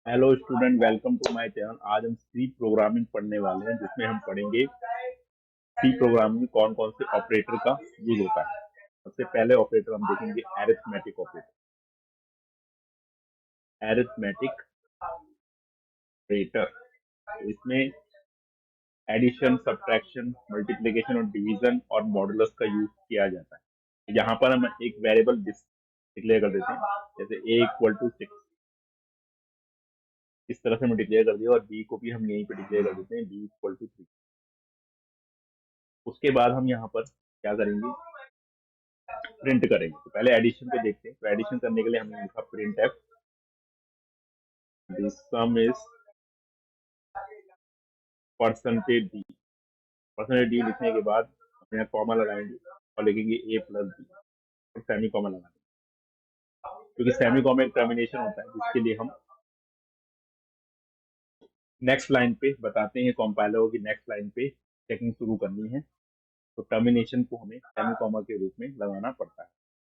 Hello student, welcome to my channel. आज हम सी programming पढ़ने वाले हैं, जिसमें हम पढ़ेंगे सी प्रोग्रामिंग में कौन कौन से ऑपरेटर का यूज होता है। सबसे पहले ऑपरेटर हम देखेंगे एरिथमेटिक ऑपरेटर। एरिथमेटिक ऑपरेटर, इसमें एडिशन, सब्ट्रैक्शन, मल्टीप्लिकेशन और डिवीजन और मॉडुलस का यूज किया जाता है। यहाँ पर हम एक वेरिएबल डिक्लेयर कर देते हैं, जैसे a इक्वल टू 6। इस तरह से हम डिक्लेयर कर दिया, और b को भी हम यहीं पे डिक्लेयर कर देते हैं, b इक्वल टू 3। उसके बाद हम यहाँ पर क्या करेंगे, प्रिंट करेंगे। तो पहले एडिशन को देखते हैं। तो एडिशन करने के लिए हमने लिखा print F, this some is percentage D. Percentage D लिखने के बाद हम यहाँ कॉमा लगाएंगे और लिखेंगे ए प्लस बी, और सेमी कॉमा लगाएंगे, क्योंकि सेमी कॉमा एक टर्मिनेशन होता है, जिसके लिए हम नेक्स्ट लाइन पे बताते हैं कंपाइलर को कि नेक्स्ट लाइन पे चेकिंग शुरू करनी है। तो टर्मिनेशन को हमें सेमी कॉमा के रूप में लगाना पड़ता है।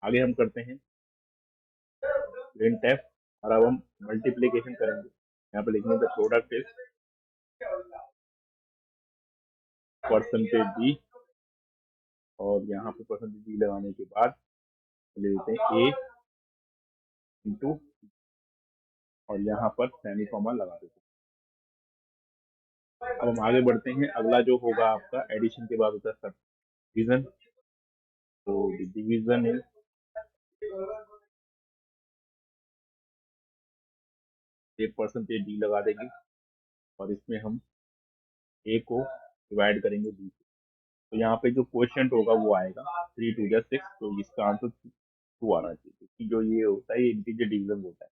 आगे हम करते हैं प्रिंट एफ, और अब हम मल्टीप्लीकेशन करेंगे। यहाँ पे लिखेंगे the product is percentage D, और यहाँ पे परसेंटेज डी लगाने के बाद ले लेते हैं ए इंटू, और यहाँ पर सेमी कॉमा लगा देते हैं। अब हम आगे बढ़ते हैं। अगला जो होगा आपका एडिशन के बाद होता है सब डिवीजन। तो डिवीजन इज एक परसेंटेज डी लगा देंगे, और इसमें हम ए को डिवाइड करेंगे बी से। तो यहाँ पे जो क्वेश्चन होगा वो आएगा 3 2 जा 6। तो इसका आंसर 2 आना चाहिए, क्योंकि जो ये होता है ये इंटीजर डिवीजन होता है।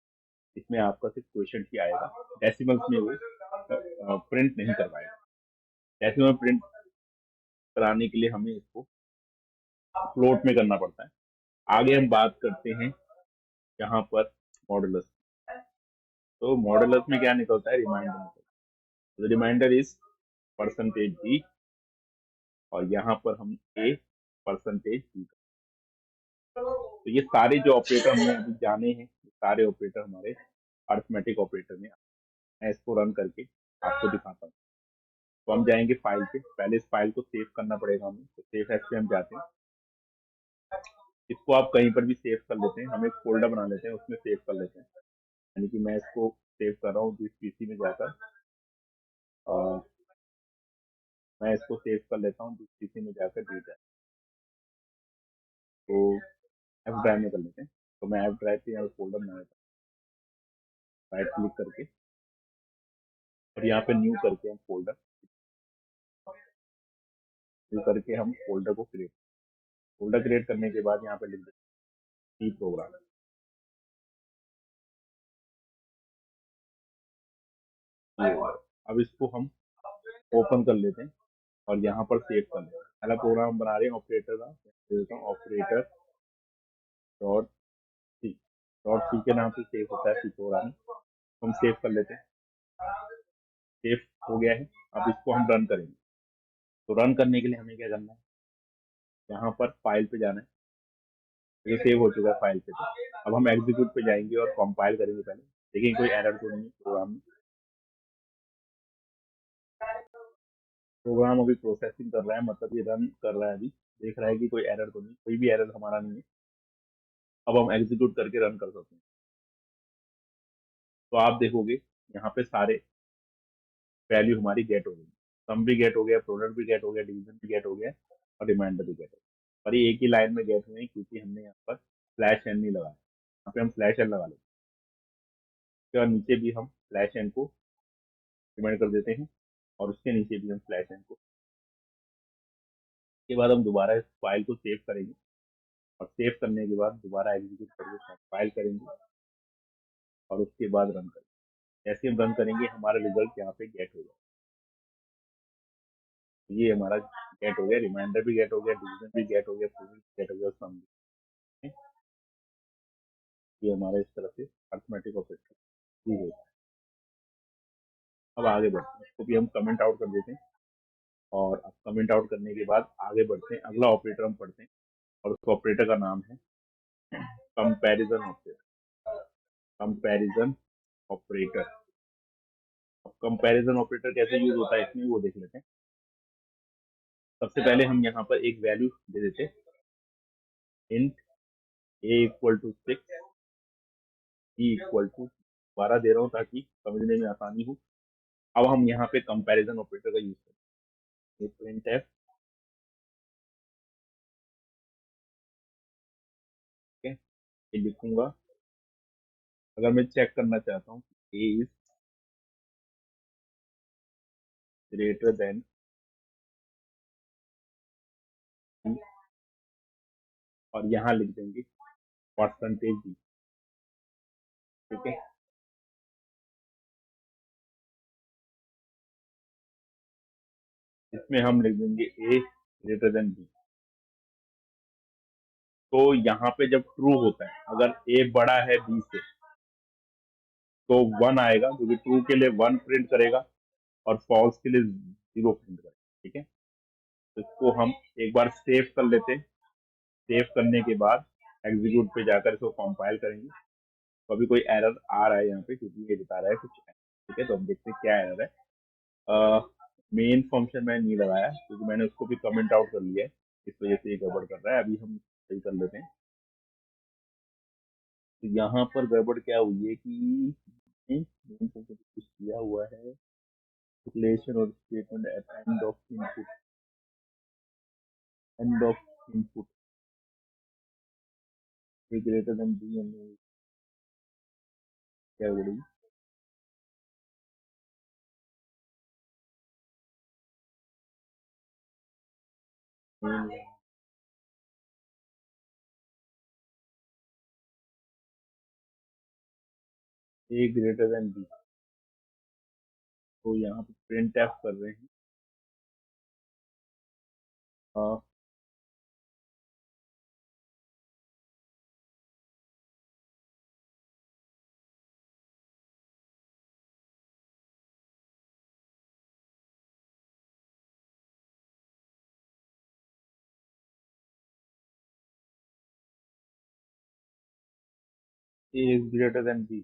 इसमें आपका सिर्फ क्वेश्चन ही आएगा, डेसिमल्स में वो प्रिंट नहीं करवाएगा। डेसिमल प्रिंट कराने के लिए हमें इसको फ्लोट में करना पड़ता है। आगे हम बात करते हैं यहाँ पर मॉडुलस। तो मॉडुलस में क्या निकलता है, रिमाइंडर निकलता है। रिमाइंडर इज परसेंटेज डी, और यहाँ पर हम ए परसेंटेज डी। तो ये सारे जो ऑपरेटर हमने अभी जाने हैं, ये सारे ऑपरेटर हमारे अरिथमेटिक ऑपरेटर में। मैं इसको रन करके आपको दिखाता हूँ। तो हम जाएंगे फाइल पे। पहले इस फाइल को सेव करना पड़ेगा हमें। तो सेव एज पे हम जाते हैं। इसको आप कहीं पर भी सेव कर लेते हैं। हम एक फोल्डर बना लेते हैं, उसमें सेव कर लेते हैं। यानी कि मैं इसको सेव कर रहा हूँ जिस पीसी में जाकर, और मैं इसको सेव कर लेता हूँ जिस पीसी में जाकर डी ड्राइव। तो एफ ड्राइव में कर लेते हैं। तो मैं एफ ड्राइव पे यहाँ फोल्डर बना लेता हूँ, राइट क्लिक करके, और यहाँ पे न्यू करके हम फोल्डर को क्रिएट करने के बाद यहाँ पे लिख देते हैं सी प्रोग्राम। अब इसको हम ओपन कर लेते हैं, और यहाँ पर सेव कर लेते हैं। पहला प्रोग्राम बना रहे हैं ऑपरेटर का, देता हूँ operator dot C. Dot C के नाम से सेव होता है सी प्रोग्राम। हम सेव कर लेते हैं। सेव हो गया है। अब इसको हम रन करेंगे। तो रन करने के लिए हमें क्या करना है, यहाँ पर फाइल पे जाना है। ये सेव हो चुका है फाइल पे। तो अब हम एग्जीक्यूट पे जाएंगे और कंपाइल करेंगे पहले। देखिए कोई एरर तो नहीं है प्रोग्राम में। प्रोग्राम अभी प्रोसेसिंग कर रहा है, मतलब ये रन कर रहा है अभी। देख रहा है कि कोई एरर तो नहीं, कोई भी एरर हमारा नहीं है। अब हम एग्जीक्यूट करके रन कर सकते हैं। तो आप देखोगे यहाँ पे सारे वैल्यू हमारी गेट हो गई। सम भी गेट हो गया, प्रोडक्ट भी गेट हो गया, डिवीजन भी गेट हो गया, और रिमाइंडर भी गेट हो गया। और ये एक ही लाइन में गेट हुए हैं, क्योंकि हमने यहाँ पर स्लैश एन नहीं लगाया। यहाँ पे हम स्लैश एन लगा लेते हैं, और नीचे भी हम स्लैश एन को रिमाइंड कर देते हैं, और उसके नीचे भी हम स्लैश एन को। उसके बाद हम दोबारा इस फाइल को सेव करेंगे, और सेव करने के बाद दोबारा एग्जीक्यूट करके कंपाइल करेंगे, और उसके बाद रन करेंगे। जैसे हम रन करेंगे हमारा रिजल्ट यहाँ पे गेट हो जाएगा। ये हमारा गेट हो गया, रिमाइंडर भी गेट हो गया, डिवीजन भी गेट हो गया, प्रूफ भी गेट हो गया, सम भी। ये हमारा इस तरह से अर्थमेटिक ऑपरेटर यूज होता है। अब आगे बढ़ते हैं, इसको भी हम कमेंट आउट कर देते हैं, और अब कमेंट आउट करने के बाद आगे बढ़ते हैं। अगला ऑपरेटर हम पढ़ते हैं, और उस ऑपरेटर का नाम है कंपैरिजन ऑपरेटर। Comparison operator. अब कंपैरिजन ऑपरेटर कैसे यूज होता है इसमें वो देख लेते हैं। सबसे पहले हम यहाँ पर एक वैल्यू दे देते हैं, int a equal to 6, e equal to 12 दे रहा हूँ ताकि समझने में आसानी हो। अब हम यहाँ पे कंपैरिजन ऑपरेटर का यूज करें, प्रिंट एफ, ठीक है, ये लिखूंगा। अगर मैं चेक करना चाहता हूँ ए इज ग्रेटर देन, और यहाँ लिख देंगे परसेंटेज डी, ठीक है। इसमें हम लिख देंगे ए ग्रेटर देन बी। तो यहाँ पे जब ट्रू होता है, अगर ए बड़ा है बी से, तो 1 आएगा, क्योंकि ट्रू के लिए 1 प्रिंट करेगा और फॉल्स के लिए 0 प्रिंट करेगा, ठीक है। तो इसको हम एक बार सेव कर लेते हैं। सेव करने के बाद एग्जीक्यूट पे जाकर इसको कंपाइल करेंगे। तो अभी कोई एरर आ रहा है यहाँ पे, क्योंकि ये बता रहा है कुछ, ठीक है। तो हम देखते हैं क्या एरर है। मेन फंक्शन मैंने नहीं लगाया क्योंकि मैंने उसको भी कमेंट आउट कर लिया है, इस वजह से ये गड़बड़ कर रहा है। अभी हम सही कर लेते हैं। तो यहाँ पर गड़बड़ क्या हुई है कि मेन फंक्शन कुछ किया हुआ है, रिलेशन और statement at end of input greater than b, क्या हो रही है, ए ग्रेटर देन बी। तो यहाँ पे प्रिंट एफ कर रहे हैं, हाँ, ए इज ग्रेटर देन बी।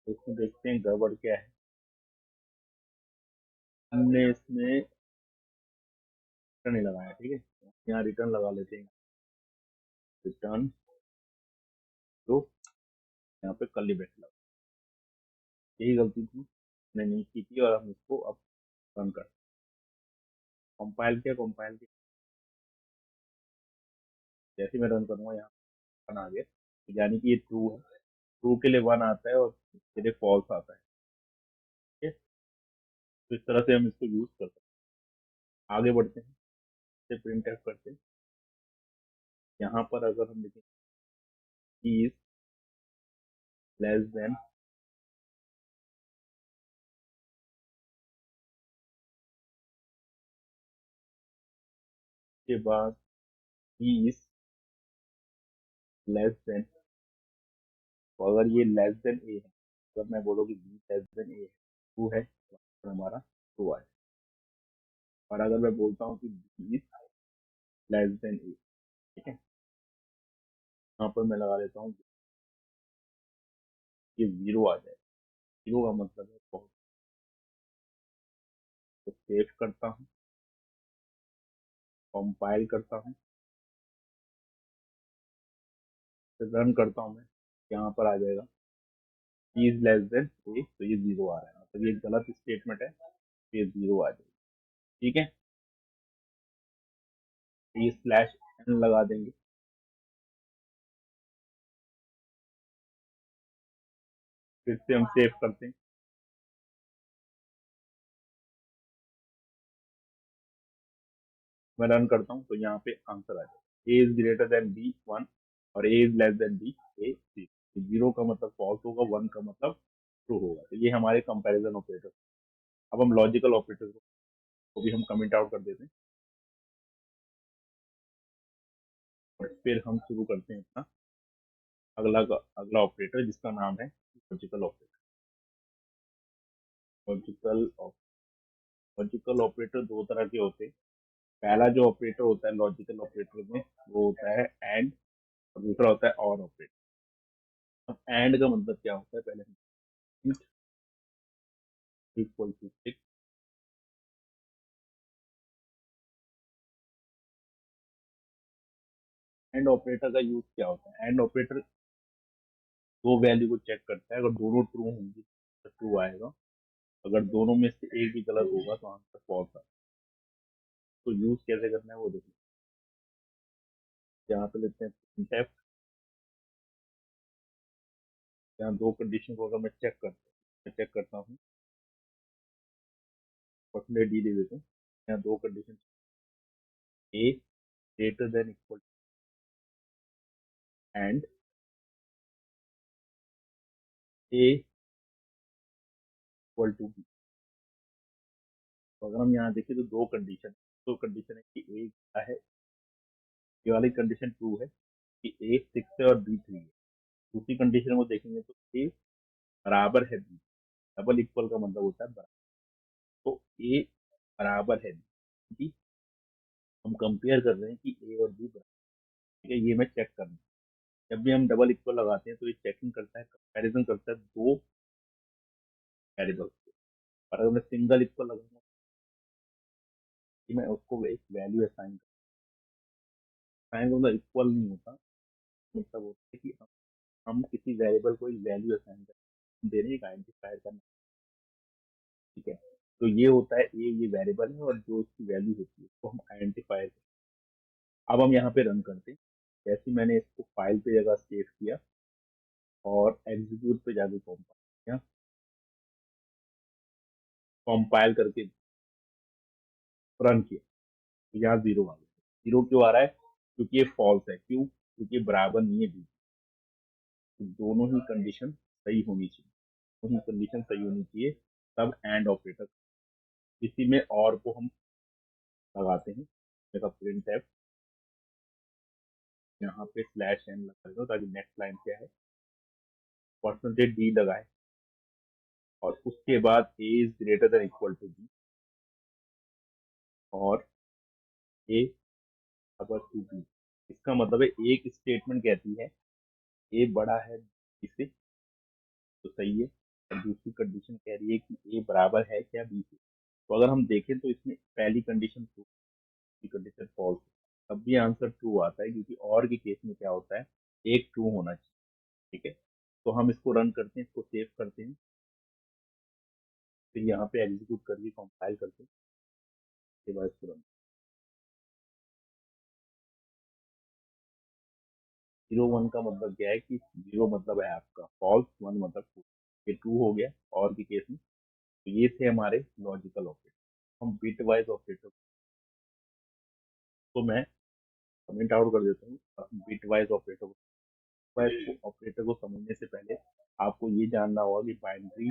इसमें देखते हैं गड़बड़ क्या है। हमने इसमें रिटर्न नहीं लगाया, ठीक है। यहाँ रिटर्न लगा लेते हैं, रिटर्न, तो यहाँ पे कर्ली ब्रैकेट लगा। यही गलती थी, मैंने नहीं की थी, और हम इसको अब रन कर, कंपाइल किया, कंपाइल किया, जैसे मैं रन करूंगा यहाँ वन आ गया, यानी कि ये ट्रू है। ट्रू के लिए 1 आता है और इसके लिए फॉल्स आता है, ठीक है। तो इस तरह से हम इसको यूज कर सकते हैं। आगे बढ़ते हैं, इसे प्रिंट एफ करते हैं। यहाँ पर अगर हम लिखें इज लेस देन, के बाद इज लेस देन, तो अगर ये लेस देन ए है, अगर मैं बोलो कि बी लेस देन ए है, ट्रू है, तो हमारा ट्रू आए। और अगर मैं बोलता हूँ कि बी इज लेस देन ए, ठीक है, यहाँ पर मैं लगा देता हूँ कि 0 आ जाए। 0 का मतलब है false। तो सेव करता हूँ, कंपाइल करता हूँ, फिर रन करता हूँ मैं, यहाँ पर आ जाएगा इज लेस देन ए, तो ये 0 आ रहा है, मतलब ये गलत स्टेटमेंट है, तो ये 0 आ जाएगा, ठीक है। तो ये स्लैश एन लगा देंगे, फिर से हम सेव करते हैं, मैं रन करता हूँ, तो यहाँ पे आंसर आ जाएगा ए इज ग्रेटर देन बी 1 और ए इज लेस देन बी ए 0। 0 का मतलब फॉल्स होगा, 1 का मतलब ट्रू होगा। तो ये हमारे कंपैरिजन ऑपरेटर। अब हम लॉजिकल ऑपरेटर को भी हम कमेंट आउट कर देते हैं, और फिर हम शुरू करते हैं अपना अगला अगला ऑपरेटर, जिसका नाम है logical operator. Logical logical operator दो तरह के होते हैं, पहला जो ऑपरेटर होता है लॉजिकल ऑपरेटर में वो होता है एंड, और दूसरा होता है और ऑपरेटर। अब एंड का मतलब क्या होता है, पहले इक्वल टू 6। एंड ऑपरेटर का यूज क्या होता है, एंड ऑपरेटर दो वैल्यू को चेक करता है, अगर दोनों ट्रू होंगी तो ट्रू आएगा, अगर दोनों में से एक भी गलत होगा तो आंसर फॉल्स आएगा। तो यूज कैसे करना है वो देखिए, यहाँ पे लेते हैं printf। यहाँ दो कंडीशन को अगर मैं चेक करता हूँ, परसेंटेज डी ले देते हैं। यहाँ दो condition, a greater than equal and a equal to b. तो अगर हम यहाँ देखें तो दो कंडीशन है कि ए क्या है, ये वाली कंडीशन ट्रू है कि ए 6 है और बी 3 है। दूसरी कंडीशन को देखेंगे तो ए बराबर है बी, डबल इक्वल का मतलब होता है बराबर। तो ए बराबर है बी, हम कंपेयर कर रहे हैं कि ए और बी बराबर, ठीक है, ये मैं चेक करना है। जब भी हम डबल इक्वल लगाते हैं तो ये चेकिंग करता है, कंपैरिजन करता है दो वेरिएबल्स के। और अगर मैं सिंगल इक्वल लगाऊंगा कि मैं उसको एक वैल्यू असाइन करूंगा, इक्वल नहीं होता, मतलब होता है कि हम किसी वेरिएबल को एक वैल्यू असाइन कर दे रहे हैं, एक आइडेंटिफायर करना, ठीक है। तो ये होता है ये वेरिएबल है, और जो इसकी वैल्यू होती है उसको हम आइडेंटिफायर करते हैं। अब हम यहाँ पे रन करते हैं। जैसे मैंने इसको फाइल पे जगह सेव किया और एग्जीक्यूट पे जाके कंपाइल करके रन किया, तो यहाँ जीरो आ गया। जीरो क्यों आ रहा है, क्योंकि ये फॉल्स है। क्यों, क्योंकि ये बराबर नहीं है बी। तो दोनों ही कंडीशन सही होनी चाहिए, दोनों ही कंडीशन सही होनी चाहिए, तब एंड ऑपरेटर। इसी में और को हम लगाते हैं, जैसा प्रिंट है, यहाँ पे स्लैश एन लगा दो ताकि नेक्स्ट लाइन क्या है, परसेंटेज डी लगाए, और उसके बाद A is greater than equal to B, और ए अगर टू बी। इसका मतलब है एक स्टेटमेंट कहती है ए बड़ा है बी से, तो सही है, और दूसरी कंडीशन कह रही है कि ए बराबर है क्या बी से। तो अगर हम देखें तो इसमें पहली कंडीशन ट्रू, दूसरी कंडीशन फॉल्स, तब भी आंसर ट्रू आता है, क्योंकि और के केस में क्या होता है, एक ट्रू होना चाहिए, ठीक है। तो हम इसको रन करते हैं, इसको सेव करते हैं, फिर यहाँ पे एग्जीक्यूट करके कंपाइल करते हैं, उसके बाद इसको रन। 0 1 का मतलब क्या है कि 0 मतलब है आपका फॉल्स, 1 मतलब ट्रू। ये ट्रू हो गया और के केस में। तो ये थे हमारे लॉजिकल ऑपरेटर। हम बिट वाइज ऑपरेटर, तो मैं कमेंट आउट कर देता हूँ bit wise operator. Wise operator को समझने से पहले आपको ये जानना होगा कि बाइनरी,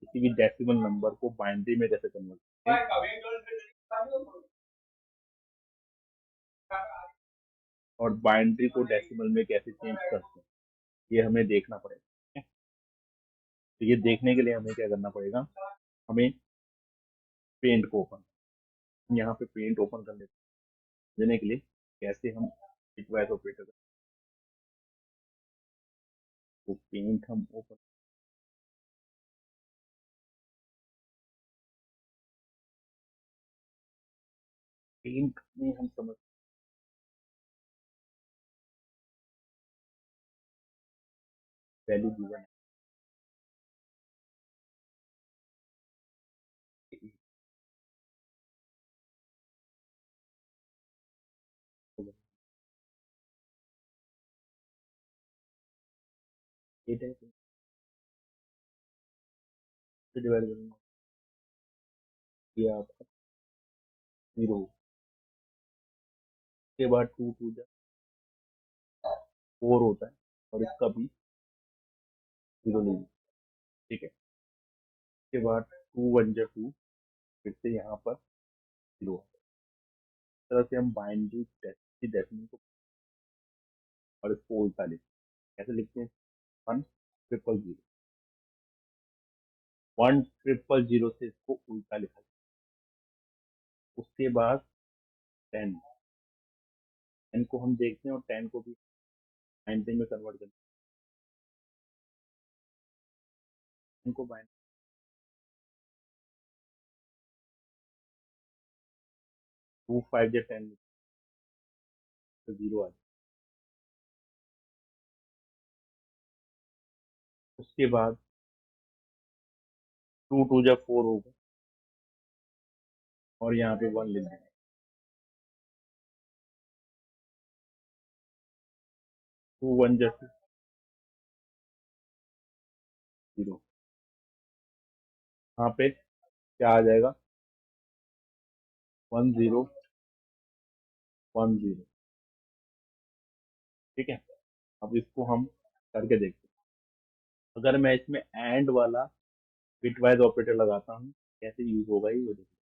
किसी भी डेसिमल नंबर को बाइनरी में कैसे कन्वर्ट करते हैं, और बाइनरी को डेसिमल में कैसे चेंज करते हैं, ये हमें देखना पड़ेगा। तो ये देखने के लिए हमें क्या करना पड़ेगा, हमें पेंट को ओपन, यहाँ पे पेंट ओपन कर लेने के लिए कैसे हम बिटवाइज ऑपरेटर, तो पेंट हम ओपन, पेंट में हम समझ वैल्यू गिवन है, ये डिवाइड करेंगे, ये आपका जीरो, उसके बाद टू टू जा 4 होता है, और इसका भी जीरो ले लीजिए, ठीक है। उसके बाद 2 1 जा 2, फिर से यहाँ पर जीरो। इस तरह से हम बाइनरी की डेफिनेशन को और इसको उल्टा लिखते हैं, कैसे लिखते हैं, 1 0 0 0, 1 0 0 0 से इसको उल्टा लिखा जाए। उसके बाद 10, 10 को हम देखते हैं और 10 को भी 90 में कन्वर्ट करते हैं, 10 को बाइनरी 2 5 या 10 तो 0 आ जाए। उसके बाद 2 2 जब 4 होगा और यहाँ पे 1 लिख देंगे, 2 1 जब 0, यहाँ पे क्या आ जाएगा, 1 0 1 0। ठीक है, अब इसको हम करके देखते हैं। अगर मैं इसमें एंड वाला बिटवाइज ऑपरेटर लगाता हूँ कैसे यूज होगा ये वो देखिए।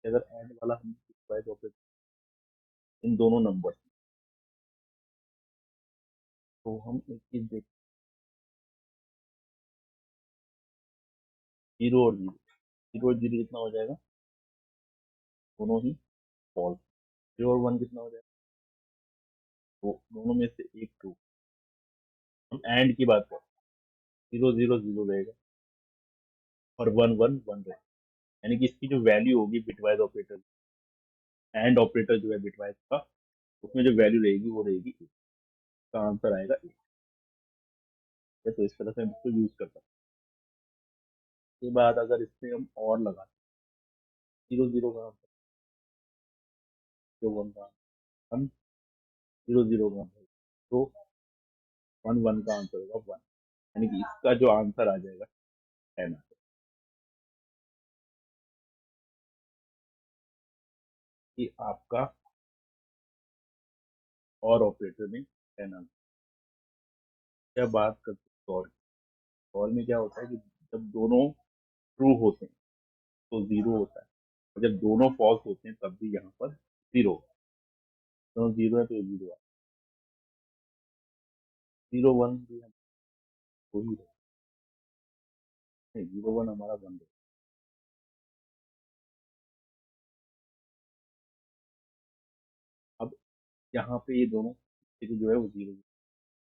अगर एंड वाला हम बिटवाइज ऑपरेटर इन दोनों नंबर, तो हम एक चीज देख, 0 और 0, 0 और 0 कितना हो जाएगा, दोनों ही फॉल्स। 0 और 1 कितना हो जाएगा, तो दोनों में से एक ट्रू। हम एंड की बात करें, 0 0 0 रहेगा और 1 1 1 रहेगा, यानी कि इसकी जो वैल्यू होगी बिटवाइज ऑपरेटर, एंड ऑपरेटर जो है बिटवाइज का, उसमें जो वैल्यू रहेगी वो रहेगी 1, का आंसर आएगा 1। तो इस तरह से हम इसको यूज कर सकते हैं। इसके बाद अगर इसमें हम और लगाते हैं 0 0 का आंसर, जो 1 का, हम 0 0 का आंसर, तो 1 1 का आंसर होगा 1, यानी कि इसका जो आंसर आ जाएगा 10 कि आपका और ऑपरेटर में 10 आंसर। क्या बात करते हैं और, और में क्या होता है कि जब दोनों ट्रू होते हैं तो 0 होता है, और जब दोनों फॉल्स होते हैं तब भी यहाँ पर 0, दोनों 0 है तो 0 है, 0 1 भी हम वही है, 0 1 हमारा 1 है। अब यहाँ पे ये दोनों चीजें जो है वो 0,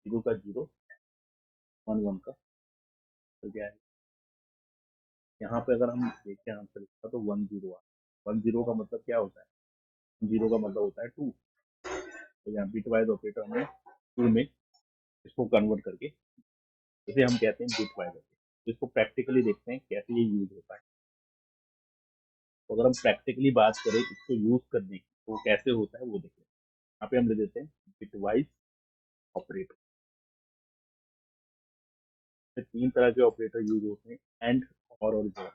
0 का 0, 1 1 का, तो क्या है, यहाँ पे अगर हम देखते हैं आंसर इसका तो 1 0 आ, 1 0 का मतलब क्या होता है, 0 का मतलब होता है 2, तो यहाँ बिट वाइज ऑपरेटर हमने 2 में इसको कन्वर्ट करके इसे हम कहते हैं बिट वाइज ऑपरेटर। तो इसको प्रैक्टिकली देखते हैं कैसे ये यूज होता है। तो अगर हम प्रैक्टिकली बात करें इसको यूज करने की तो कैसे होता है वो देखें। यहाँ पे हम ले देते हैं बिटवाइज ऑपरेटर। तीन तरह के ऑपरेटर यूज होते हैं, एंड और जोड़।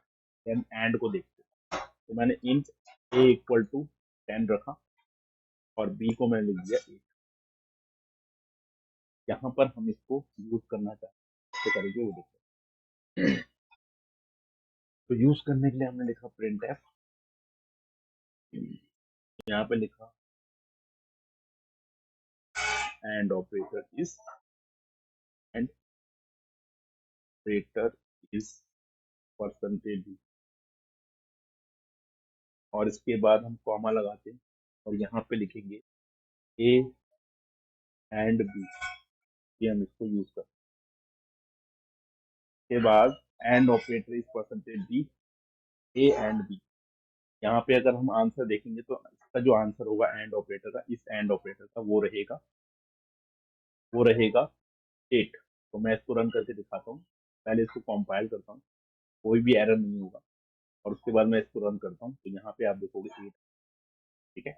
हम एंड को देखते हैं, तो मैंने इंट a इक्वल टू 10 रखा और b को मैंने लिख दिया 8। यहाँ पर हम इसको यूज करना चाहते हैं, कैसे करेंगे वो देखते हैं। तो यूज करने के लिए हमने लिखा प्रिंट एफ, यहाँ पे लिखा and operator is, and operator is percentage, और इसके बाद हम कॉमा लगाते हैं और यहाँ पे लिखेंगे ए एंड बी, ये हम इसको यूज करते हैं। के बाद and operator is percentage d, a and b. यहाँ पे अगर हम आंसर देखेंगे तो इसका जो आंसर होगा एंड ऑपरेटर का, इस एंड ऑपरेटर का वो रहेगा 8। तो मैं इसको रन करके दिखाता हूँ, पहले इसको कंपाइल करता हूँ, कोई भी एरर नहीं होगा, और उसके बाद मैं इसको रन करता हूँ तो यहाँ पे आप देखोगे 8। ठीक है,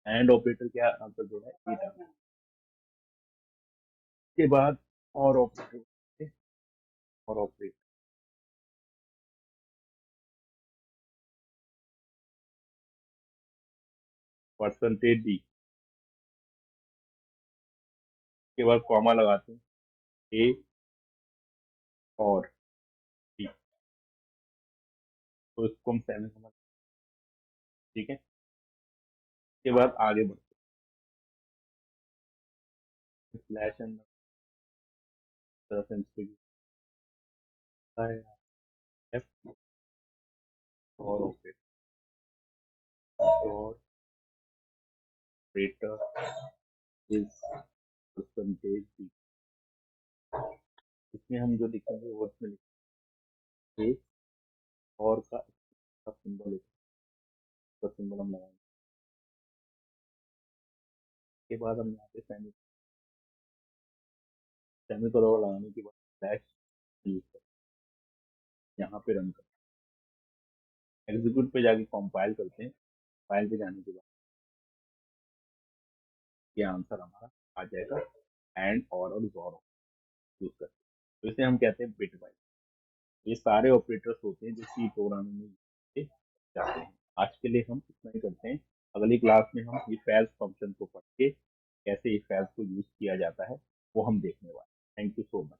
एंड ऑपरेटर क्या आंसर जो है 8 आ गया। उसके बाद और ऑपरेटर, और ऑपरेटर परसेंटेज डी के बाद कॉमा लगाते हैं ए और बी, तो इसको हम 7 समझ। ठीक है, उसके बाद आगे बढ़ते हैं, स्लैश एंड तरह से इसको एफ और ऑपरेटर और ऑपरेटर इज परसेंटेज डी। इसमें हम जो लिखेंगे वो इसमें लिखेंगे और का सिंबल सिंबल हम लगाएंगे। के बाद हम यहाँ पे सेमीकोलन लगाने के बाद स्लैश यूज करें, यहाँ पे रन करें, एग्जीक्यूट पे जाके कंपाइल करते हैं। फाइल पे जाने के बाद ये आंसर हमारा आ जाएगा एंड और जोर यूज करके। तो इसे हम कहते हैं बिट वाइज। ये सारे ऑपरेटर्स होते हैं जो सी प्रोग्रामिंग में यूज जाते हैं। आज के लिए हम इतना ही करते हैं। अगली क्लास में हम इफ एल्स फंक्शन को पढ़ के कैसे इफ एल्स को यूज किया जाता है वो हम देखने वाले हैं। Thank you so much.